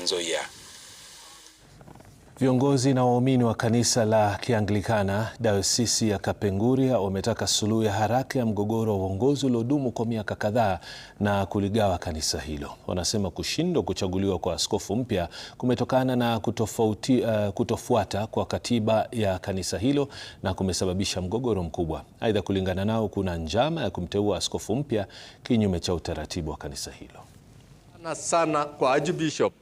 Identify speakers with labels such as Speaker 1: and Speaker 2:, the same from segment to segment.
Speaker 1: Trans Nzoia.
Speaker 2: Viongozi na waumini wa kanisa la Kianglikana Dayosisi ya Kapenguria wametaka suluhu ya haraka ya mgogoro wa uongozi uliodumu kwa miaka kadhaa na kuligawa kanisa hilo. Wanasema kushindwa kuchaguliwa kwa askofu mpya kumetokana na kutofuata kwa katiba ya kanisa hilo na kumesababisha mgogoro mkubwa. Aidha, kulingana nao, kuna njama ya kumteua askofu mpya kinyume cha utaratibu wa kanisa hilo.
Speaker 3: Sana kwa Archbishop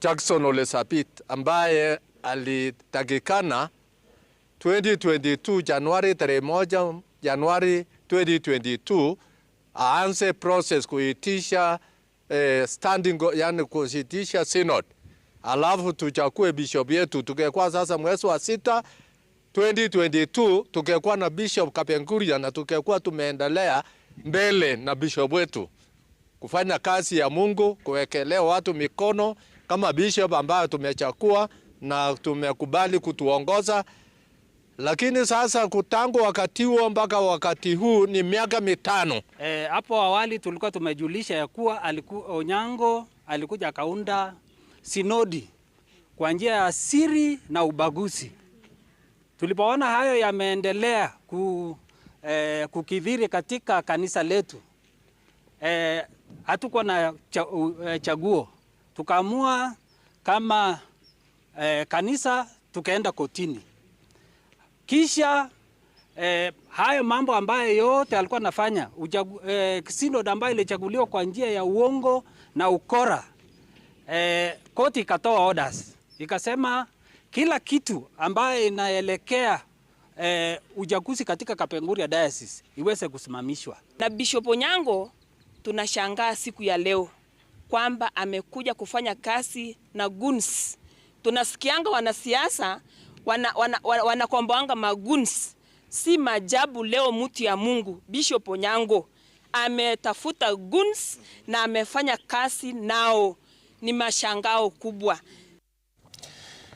Speaker 3: Jackson Ole Sapit ambaye alitakikana 2022 Januari 1 Januari 2022 aanze process kuitisha standing, yani kuitisha synod, alafu tuchakue bishop yetu. Tukekuwa sasa mwezi wa 6 2022 tukekuwa na Bishop Kapenguria na tukekuwa tumeendelea mbele na bishop wetu kufanya kazi ya Mungu, kuwekelea watu mikono kama bishop ambayo tumechakua na tumekubali kutuongoza. Lakini sasa kutangu wakati huo mpaka wakati huu ni miaka 5.
Speaker 4: Hapo awali tulikuwa tumejulisha ya kuwa Onyango alikuja akaunda sinodi kwa njia ya siri na ubaguzi. Tulipoona hayo yameendelea kukithiri katika kanisa letu, hatukuwa na chaguo. Tukaamua kama kanisa tukaenda kotini. Kisha hayo mambo ambayo yote alikuwa anafanya, synod ambayo ilichaguliwa kwa njia ya uongo na ukora, koti ikatoa orders. Ikasema kila kitu ambayo inaelekea uchaguzi katika Kapenguria Diocese iweze kusimamishwa.
Speaker 5: Na Bishop Onyango tunashangaa siku ya leo kwamba amekuja kufanya kazi na guns. Tunasikianga wanasiasa wanakomboanga maguns. Si majabu leo mtu ya Mungu Bishop Onyango ametafuta guns na amefanya kazi nao. Ni mashangao kubwa.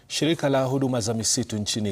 Speaker 2: Shirika la huduma za misitu nchini